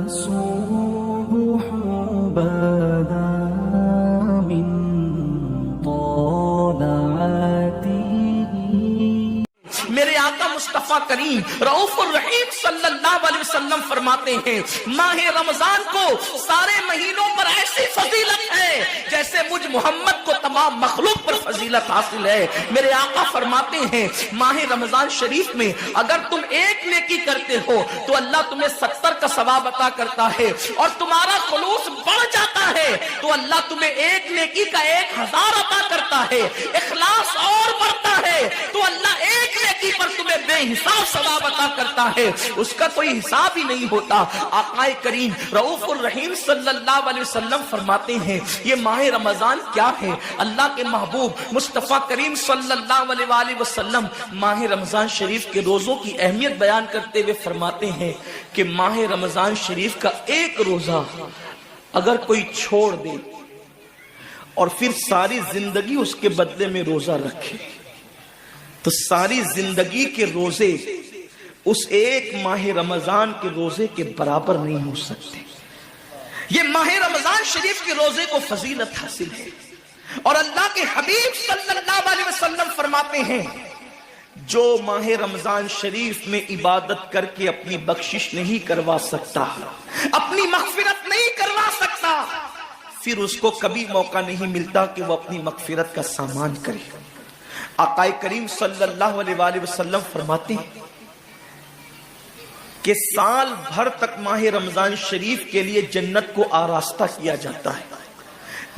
صبح بدا من طلعته. میرے آقا مصطفیٰ کریم رؤوف الرحیم صلی اللہ علیہ وسلم فرماتے ہیں ماہ رمضان کو سارے مہینوں پر ایسی فضیلت ہے جیسے مجھ محمد کو تمام مخلوق پر فضیلت حاصل ہے. میرے آقا فرماتے ہیں ماہ رمضان شریف میں اگر تم ایک نیکی کرتے ہو تو اللہ تمہیں 70 کا ثواب عطا کرتا ہے، اور تمہارا خلوص بڑھ جاتا ہے تو اللہ تمہیں ایک نیکی کا 1000 عطا کرتا ہے. اخلاص اور بڑھتا ہے تو اللہ ایک نیکی پر تمہیں بے حساب ثواب عطا کرتا ہے، اس کا کوئی حساب ہی نہیں ہوتا. آقا کریم رؤوف الرحیم صلی اللہ علیہ وسلم فرماتے ہیں یہ ماہ رمضان کیا ہے. اللہ کے محبوب مصطفیٰ کریم صلی اللہ علیہ وآلہ وسلم ماہ رمضان شریف کے روزوں کی اہمیت بیان کرتے ہوئے فرماتے ہیں کہ ماہ رمضان شریف کا ایک روزہ اگر کوئی چھوڑ دے اور پھر ساری زندگی اس کے بدلے میں روزہ رکھے تو ساری زندگی کے روزے اس ایک ماہ رمضان کے روزے کے برابر نہیں ہو سکتے. یہ ماہ رمضان شریف کے روزے کو فضیلت حاصل ہے، اور اللہ کے حبیب صلی اللہ علیہ وسلم فرماتے ہیں جو ماہ رمضان شریف میں عبادت کر کے اپنی بخشش نہیں کروا سکتا، اپنی مغفرت نہیں کروا سکتا، پھر اس کو کبھی موقع نہیں ملتا کہ وہ اپنی مغفرت کا سامان کرے. آقا کریم صلی اللہ علیہ وآلہ وسلم فرماتے ہیں کہ سال بھر تک ماہ رمضان شریف کے لیے جنت کو آراستہ کیا جاتا ہے،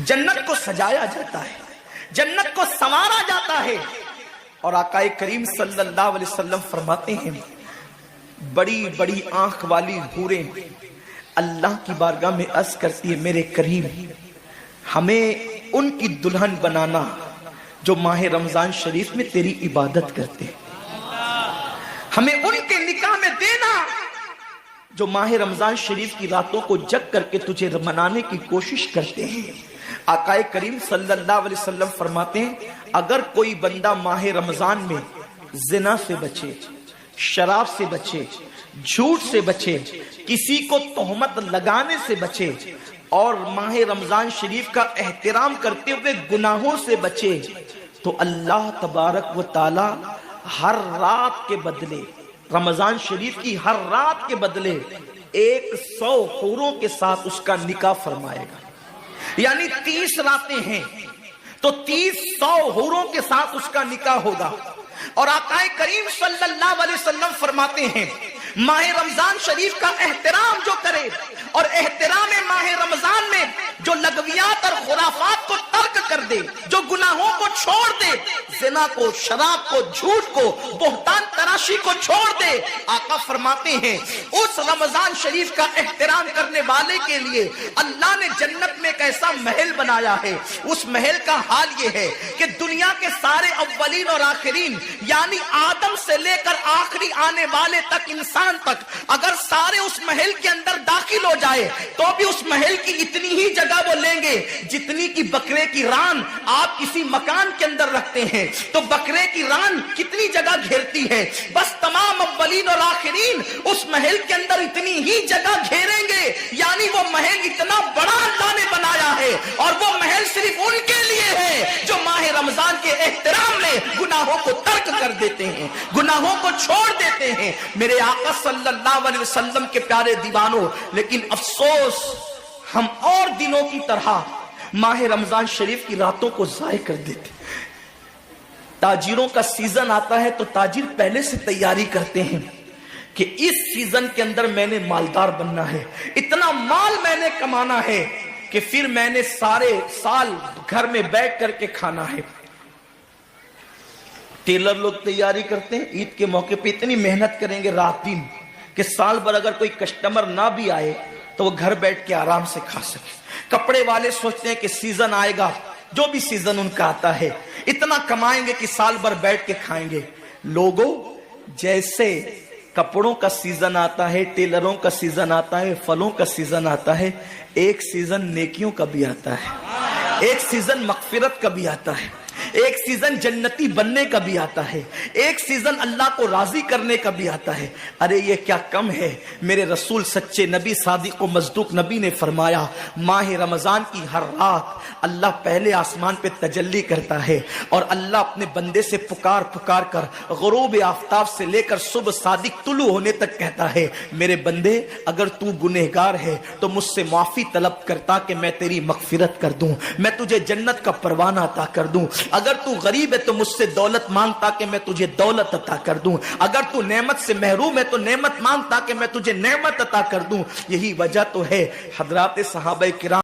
جنت کو سجایا جاتا ہے، جنت کو سنوارا جاتا ہے. اور آقا کریم صلی اللہ علیہ وسلم فرماتے ہیں بڑی بڑی آنکھ والی حوریں اللہ کی بارگاہ میں عرض کرتی ہے میرے کریم ہمیں ان کی دلہن بنانا جو ماہ رمضان شریف میں تیری عبادت کرتے ہیں، ہمیں ان کے نکاح میں دینا جو ماہ رمضان شریف کی راتوں کو جگ کر کے تجھے منانے کی کوشش کرتے ہیں. آقا کریم صلی اللہ علیہ وسلم فرماتے ہیں اگر کوئی بندہ ماہ رمضان میں زنا سے بچے، شراب سے بچے، جھوٹ سے بچے، کسی کو تہمت لگانے سے بچے، اور ماہ رمضان شریف کا احترام کرتے ہوئے گناہوں سے بچے تو اللہ تبارک و تعالی ہر رات کے بدلے، رمضان شریف کی ہر رات کے بدلے 100 حوروں کے ساتھ اس کا نکاح فرمائے گا. یعنی 30 راتیں ہیں تو 100 حوروں کے ساتھ اس کا نکاح ہوگا. اور آقا کریم صلی اللہ علیہ وسلم فرماتے ہیں ماہ رمضان شریف کا احترام جو کرے اور احترام ماہ رمضان میں جو لغویات اور خرافات کو ترک کر دے، جو گناہوں کو چھوڑ دے، زنا کو، شراب کو، جھوٹ کو، بہتان تراشی کو چھوڑ دے، آقا فرماتے ہیں اس رمضان شریف کا احترام کرنے والے کے لیے اللہ نے جنت میں ایک ایسا محل بنایا ہے. اس محل کا حال یہ ہے کہ دنیا کے سارے اولین اور آخرین یعنی آدم سے لے کر آخری آنے والے تک، انسان تک، اگر سارے اس محل کے اندر داخل ہو جائے تو بھی اس محل کی اتنی ہی جگہ وہ لیں گے جتنی کی بکرے کی ران آپ کسی مکان کے اندر رکھتے ہیں تو بکرے کی ران کتنی جگہ گھیرتی ہے، بس تمام اولین اور آخرین اس محل کے اندر اتنی ہی جگہ گھیریں گے. یعنی وہ محل اتنا بڑا اللہ نے بنایا ہے، اور وہ محل صرف ان کے لیے ہے جو ماہ رمضان کے احترام میں گناہوں کو ترک کر دیتے ہیں، گناہوں کو چھوڑ دیتے ہیں. میرے آقا صلی اللہ علیہ وسلم کے پیارے دیوانوں، لیکن افسوس ہم اور دنوں کی طرح ماہ رمضان شریف کی راتوں کو ضائع کر دیتے. تاجروں کا سیزن آتا ہے تو تاجر پہلے سے تیاری کرتے ہیں کہ اس سیزن کے اندر میں نے مالدار بننا ہے، اتنا مال میں نے کمانا ہے کہ پھر میں نے سارے سال گھر میں بیٹھ کر کے کھانا ہے. ٹیلر لوگ تیاری کرتے ہیں عید کے موقع پہ اتنی محنت کریں گے رات دن کہ سال بھر اگر کوئی کسٹمر نہ بھی آئے تو وہ گھر بیٹھ کے آرام سے کھا سکے. کپڑے والے سوچتے ہیں کہ سیزن آئے گا، جو بھی سیزن ان کا آتا ہے اتنا کمائیں گے کہ سال بھر بیٹھ کے کھائیں گے. لوگوں جیسے کپڑوں کا سیزن آتا ہے، ٹیلروں کا سیزن آتا ہے، پھلوں کا سیزن آتا ہے، ایک سیزن نیکیوں کا بھی آتا ہے، ایک سیزن مغفرت کا بھی آتا ہے. ایک سیزن جنتی بننے کا بھی آتا ہے، ایک سیزن اللہ کو راضی کرنے کا بھی آتا ہے۔ ارے یہ کیا کم ہے، میرے رسول سچے نبی صادق و مصدوق نبی نے فرمایا ماہ رمضان کی ہر رات اللہ پہلے آسمان پہ تجلی کرتا ہے اور اللہ اپنے بندے سے پکار پکار کر غروب آفتاب سے لے کر صبح صادق طلوع ہونے تک کہتا ہے میرے بندے اگر تو گنہگار ہے تو مجھ سے معافی طلب کرتا کہ میں تیری مغفرت کر دوں، میں تجھے جنت کا پروانہ عطا کر دوں۔ اگر تو غریب ہے تو مجھ سے دولت مانگتا کہ میں تجھے دولت عطا کر دوں۔ اگر تو نعمت سے محروم ہے تو نعمت مانگتا کہ میں تجھے نعمت عطا کر دوں۔ یہی وجہ تو ہے حضرات صحابہ کرام